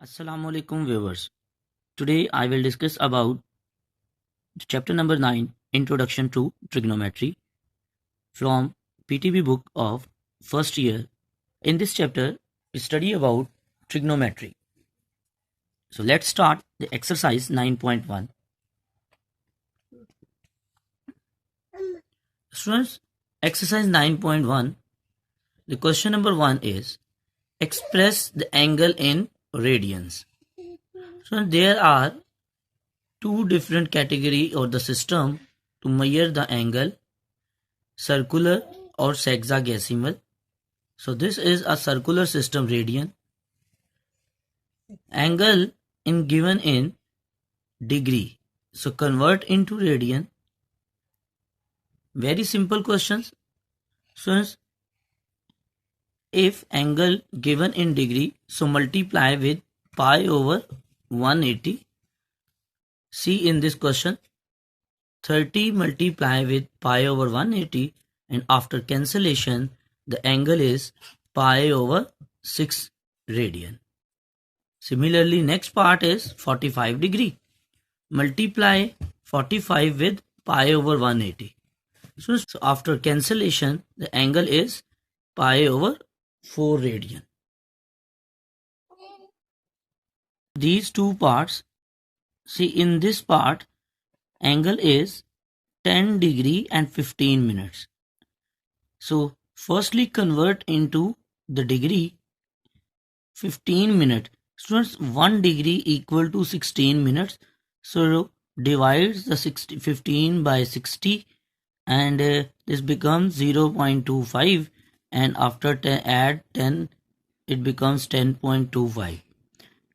Assalamu alaikum viewers. Today I will discuss about chapter number 9, Introduction to Trigonometry, from PTB book of first year. In this chapter we study about trigonometry. So let's start the exercise 9.1. Students, exercise 9.1, the question number 1 is express the angle in radians. So there are two different category or the system to measure the angle, circular or sexagesimal. So this is a circular system radian. Angle in given in degree. So convert into radian. Very simple questions. So if angle given in degree, so multiply with pi over 180. See in this question, 30 multiply with pi over 180, and after cancellation the angle is pi over 6 radian. Similarly, next part is 45 degree. Multiply 45 with pi over 180. So after cancellation the angle is pi over 4 radian. These two parts, see in this part angle is 10 degree and 15 minutes. So firstly convert into the degree 15 minute. Students, 1 degree equal to 16 minutes. So divides the 15 by 60 and this becomes 0.25, and after add 10 it becomes 10.25.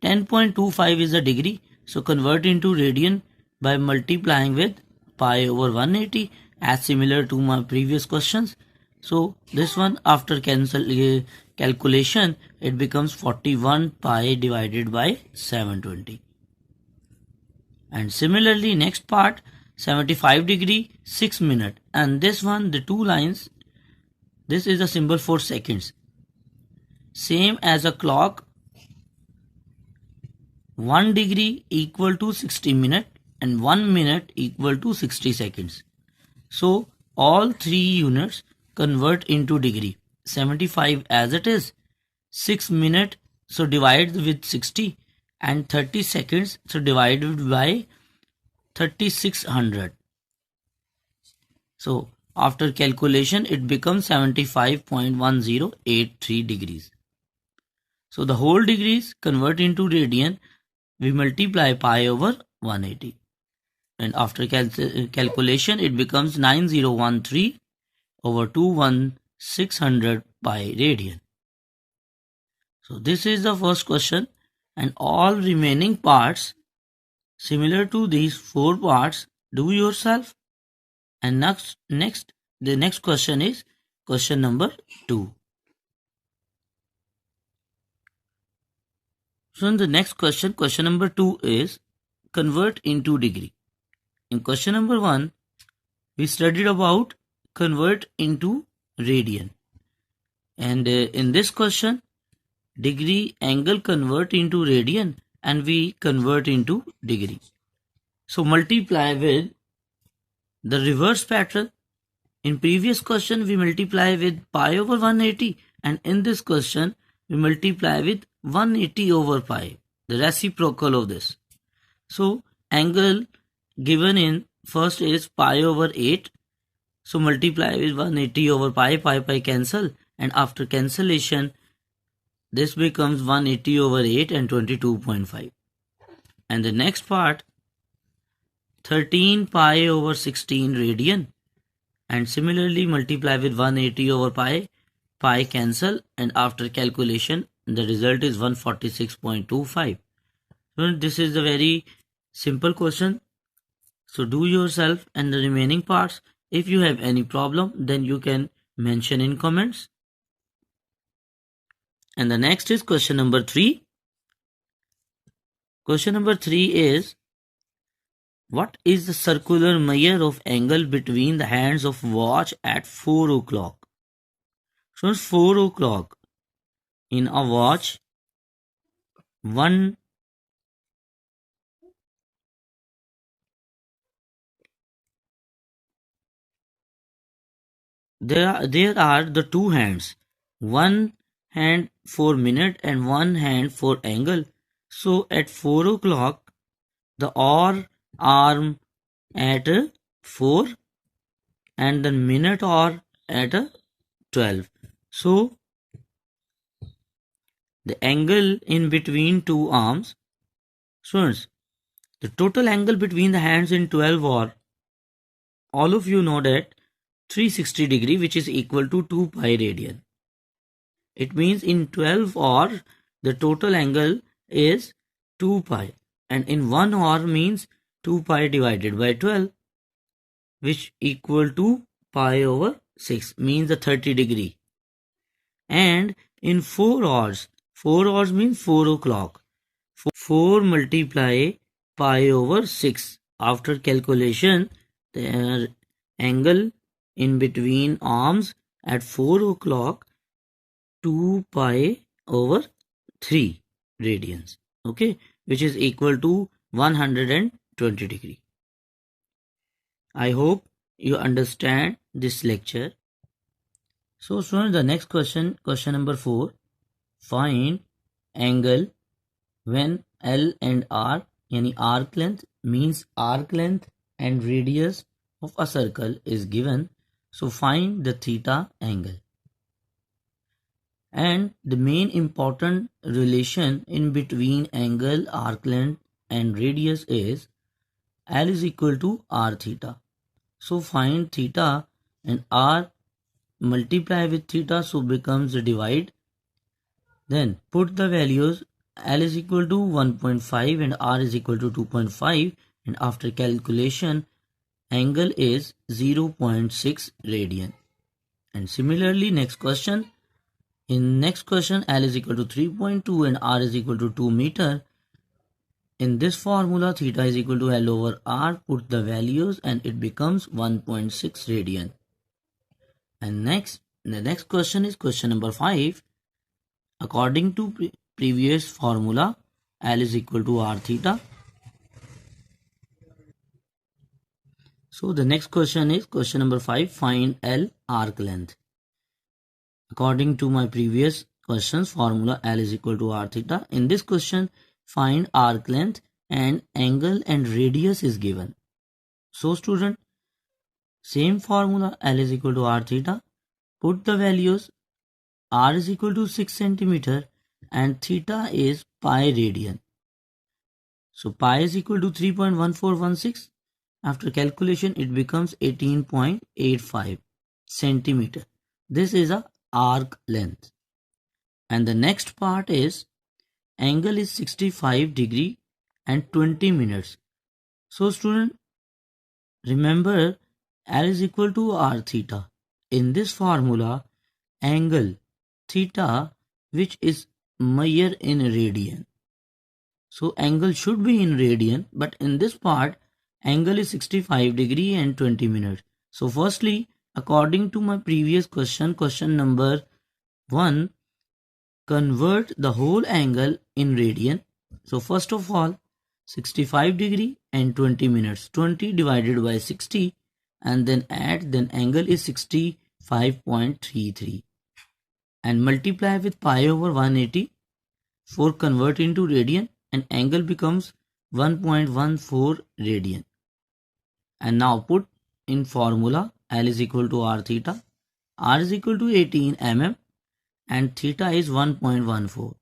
10.25 is a degree, so convert into radian by multiplying with pi over 180 as similar to my previous questions. So this one after calculation it becomes 41 pi divided by 720. And similarly next part 75 degree 6 minute, and this one the two lines, this is a symbol for seconds, same as a clock. 1 degree equal to 60 minute and 1 minute equal to 60 seconds. So all three units convert into degree. 75 as it is, 6 minute so divide with 60, and 30 seconds so divided by 3600. So after calculation it becomes 75.1083 degrees. So the whole degrees convert into radian, we multiply pi over 180, and after calculation it becomes 9013 over 21600 pi radian. So this is the first question, and all remaining parts similar to these 4 parts do yourself. And next the next question is question number 2. So in the next question number 2 is convert into degree. In question number 1 we studied about convert into radian, and in this question degree angle convert into radian and we convert into degree. So multiply with the reverse pattern. In previous question we multiply with pi over 180, and in this question we multiply with 180 over pi, the reciprocal of this. So angle given in first is pi over 8, so multiply with 180 over pi, pi cancel, and after cancellation this becomes 180 over 8 and 22.5. And the next part 13 pi over 16 radian, and similarly multiply with 180 over pi, cancel, and after calculation the result is 146.25. So this is a very simple question, so do yourself and the remaining parts. If you have any problem then you can mention in comments. And the next is question number 3. Question number 3 is what is the circular measure of angle between the hands of watch at 4 o'clock? So it's 4 o'clock. In a watch, 1 there are the two hands, one hand for minute and one hand for angle. So at 4 o'clock, the arm at 4 and the minute or at 12. So the angle in between two arms, students, the total angle between the hands in 12 or all of you know that 360 degree, which is equal to 2 pi radian. It means in 12 or the total angle is 2 pi, and in 1 or means 2 pi divided by 12, which equal to pi over 6, means the 30 degree. And in 4 hours means 4 o'clock. 4 multiply pi over 6. After calculation, the angle in between arms at 4 o'clock 2 pi over 3 radians, okay, which is equal to 120 degree. I hope you understand this lecture. So students, the next question number 4, find angle when L and R, yani arc length means arc length and radius of a circle is given. So find the theta angle. And the main important relation in between angle, arc length and radius is L is equal to R theta. So find theta and R multiply with theta, so becomes a divide. Then put the values, L is equal to 1.5 and R is equal to 2.5, and after calculation angle is 0.6 radian. And similarly, next question. In next question, L is equal to 3.2 and R is equal to 2 meter. In this formula, theta is equal to L over R. Put the values and it becomes 1.6 radian. And the next question is question number 5. According to previous formula, L is equal to R theta. So the next question is question number 5. Find L arc length. According to my previous questions, formula L is equal to R theta. In this question, find arc length and angle and radius is given. So student, same formula L is equal to R theta. Put the values, R is equal to 6 centimeter and theta is pi radian. So pi is equal to 3.1416. After calculation, it becomes 18.85 centimeter. This is a arc length. And the next part is angle is 65 degree and 20 minutes. So student, remember L is equal to R theta. In this formula, angle theta, which is measured in radian. So angle should be in radian, but in this part, angle is 65 degree and 20 minutes. So firstly, according to my previous question number 1, convert the whole angle in radian. So first of all, 65 degree and 20 minutes. 20 divided by 60 and then add, then angle is 65.33. And multiply with pi over 180 for convert into radian, and angle becomes 1.14 radian. And now put in formula L is equal to R theta. R is equal to 18 mm and theta is 1.14.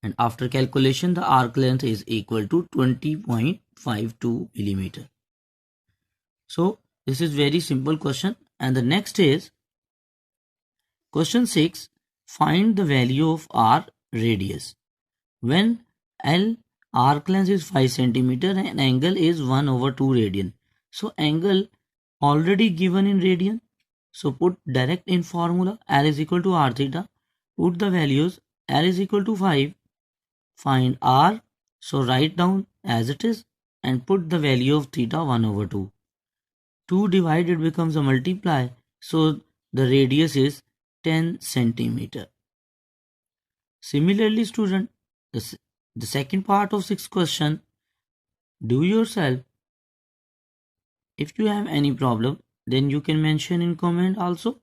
And after calculation, the arc length is equal to 20.52 millimeter. So this is very simple question. And the next is question 6. Find the value of R radius. When L arc length is 5 centimeter and angle is 1 over 2 radian. So angle already given in radian. So put direct in formula L is equal to R theta. Put the values, L is equal to 5. Find R. So write down as it is and put the value of theta 1 over 2. 2 divided becomes a multiply. So the radius is 10 centimeter. Similarly, student, the second part of 6th question, do yourself. If you have any problem, then you can mention in comment also.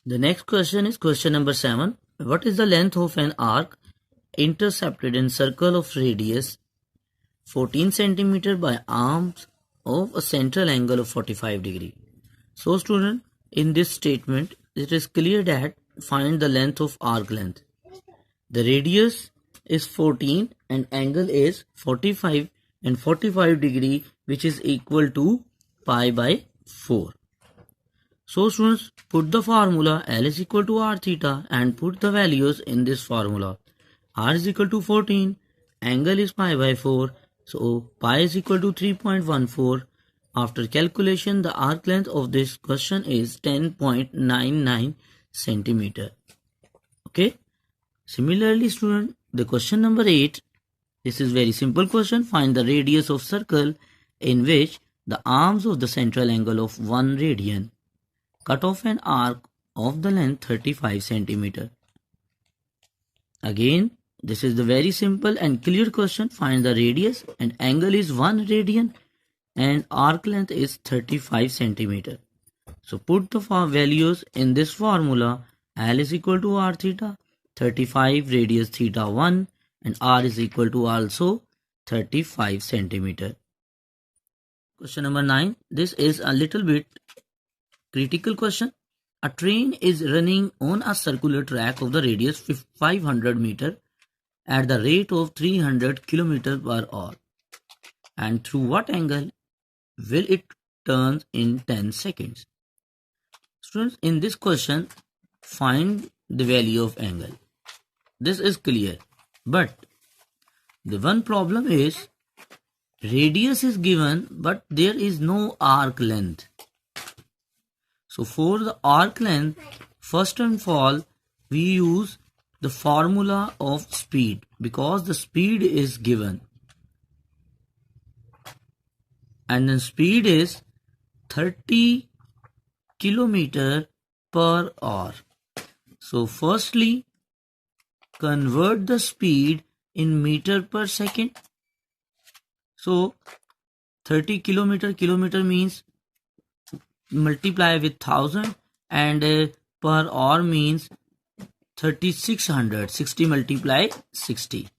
The next question is question number 7. What is the length of an arc intercepted in circle of radius 14 centimeter by arms of a central angle of 45 degree? So student, in this statement, it is clear that find the length of arc length. The radius is 14 and angle is 45 and 45 degree, which is equal to pi by 4. So students, put the formula L is equal to r theta and put the values in this formula. R is equal to 14, angle is pi by 4, so pi is equal to 3.14. After calculation, the arc length of this question is 10.99 centimeter. Okay. Similarly, student, the question number 8, this is very simple question. Find the radius of circle in which the arms of the central angle of 1 radian cut off an arc of the length 35 centimeter. Again, this is the very simple and clear question. Find the radius and angle is 1 radian and arc length is 35 centimeter. So put the values in this formula. L is equal to r theta, 35 radius theta 1 and r is equal to also 35 centimeter. Question number 9. This is a little bit critical question. A train is running on a circular track of the radius 500 meter at the rate of 300 km per hour. And through what angle will it turn in 10 seconds? Students, in this question, find the value of angle. This is clear. But the one problem is radius is given, but there is no arc length. So for the arc length, first and all, we use the formula of speed because the speed is given. And then speed is 30 km per hour. So firstly, convert the speed in meter per second. So 30 kilometer means multiply with 1000 and per hour means 3600, 60 multiply 60.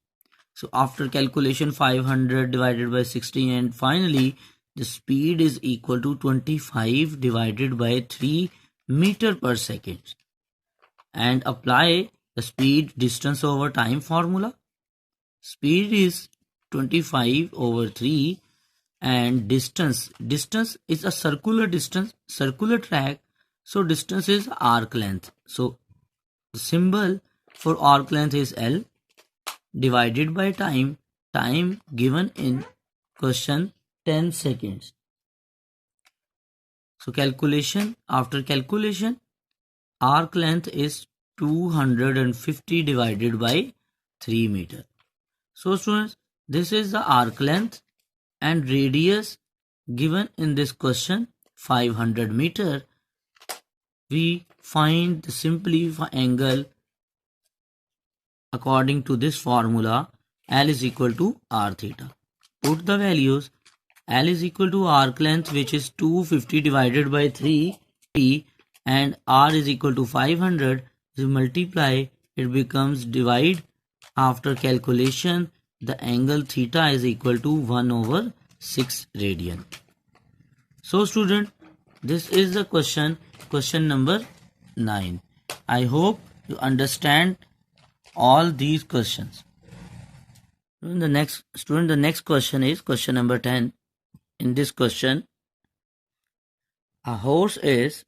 So after calculation 500 divided by 60 and finally the speed is equal to 25 divided by 3 meter per second. And apply the speed distance over time formula. Speed is 25 over 3 and distance is a circular track, so distance is arc length. So the symbol for arc length is L divided by time given in question 10 seconds. So after calculation arc length is 250 divided by 3 meter. So students, this is the arc length and radius given in this question 500 meter. We find the simply angle according to this formula. L is equal to r theta. Put the values. L is equal to arc length, which is 250 divided by 3 and r is equal to 500. So multiply, it becomes divide. After calculation, the angle theta is equal to 1 over 6 radian. So student, this is the question number 9. I hope you understand all these questions. The next question is question number 10. In this question, a horse is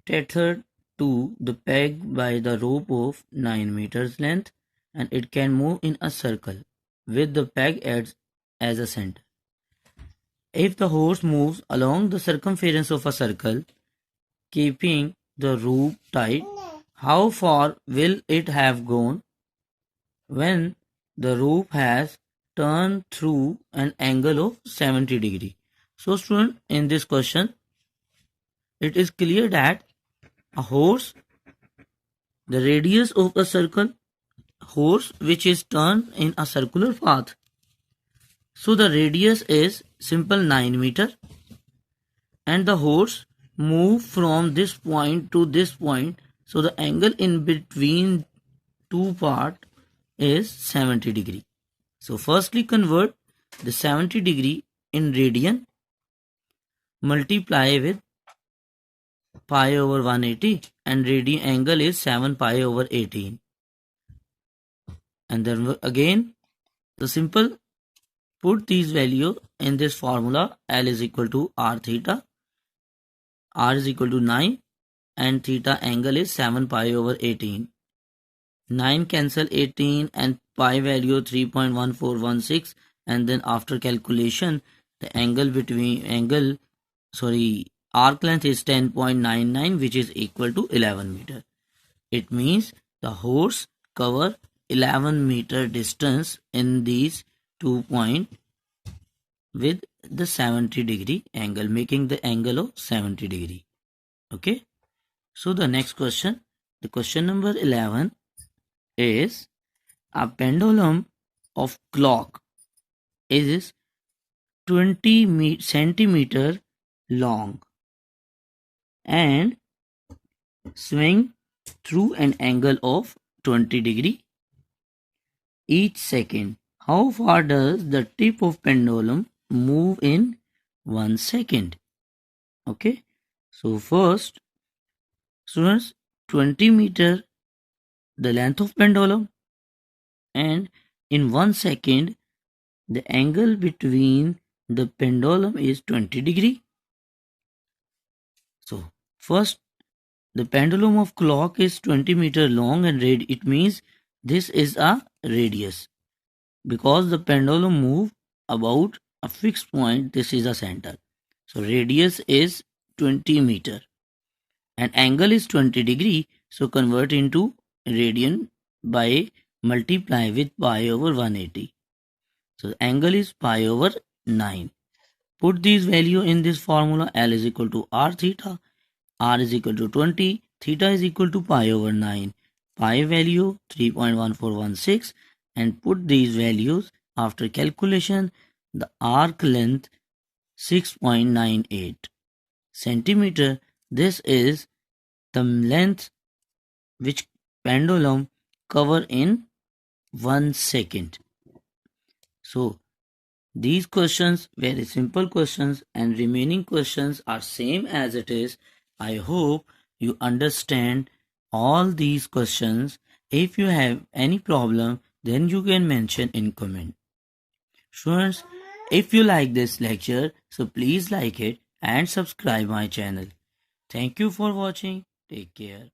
tethered to the peg by the rope of 9 meters length and it can move in a circle with the peg as a center. If the horse moves along the circumference of a circle, keeping the rope tight, how far will it have gone when the rope has turned through an angle of 70 degree? So student, in this question, it is clear that a horse, the radius of a circle, horse which is turned in a circular path. So the radius is simple 9 meter and the horse move from this point to this point. So the angle in between two parts is 70 degree. So firstly convert the 70 degree in radian, multiply with pi over 180, and radian angle is 7 pi over 18. And then again the simple put these value in this formula. L is equal to r theta, r is equal to 9, and theta angle is 7 pi over 18. 9 cancel 18 and pi value 3.1416, and then after calculation the angle between arc length is 10.99, which is equal to 11 meter. It means the horse cover 11 meter distance in these 2 points with the 70 degree angle, making the angle of 70 degree. Okay, so the next question, the question number 11 is a pendulum of clock is 20 centimeter long and swing through an angle of 20 degree each second. How far does the tip of pendulum move in 1 second? Okay, so first students, 20 meter the length of pendulum, and in 1 second the angle between the pendulum is 20 degree. So first, the pendulum of clock is 20 meter long and it means this is a radius. Because the pendulum move about a fixed point, this is a center. So radius is 20 meter and angle is 20 degree. So convert into radian by multiply with pi over 180. So the angle is pi over 9. Put these value in this formula. L is equal to r theta, r is equal to 20, theta is equal to pi over 9. Pi value 3.1416, and put these values after calculation. The arc length 6.98 centimeter. This is the length which pendulum cover in 1 second. So these questions very simple questions and remaining questions are same as it is. I hope you understand all these questions. If you have any problem, then you can mention in comment. Students, if you like this lecture, so please like it and subscribe my channel. Thank you for watching. Take care.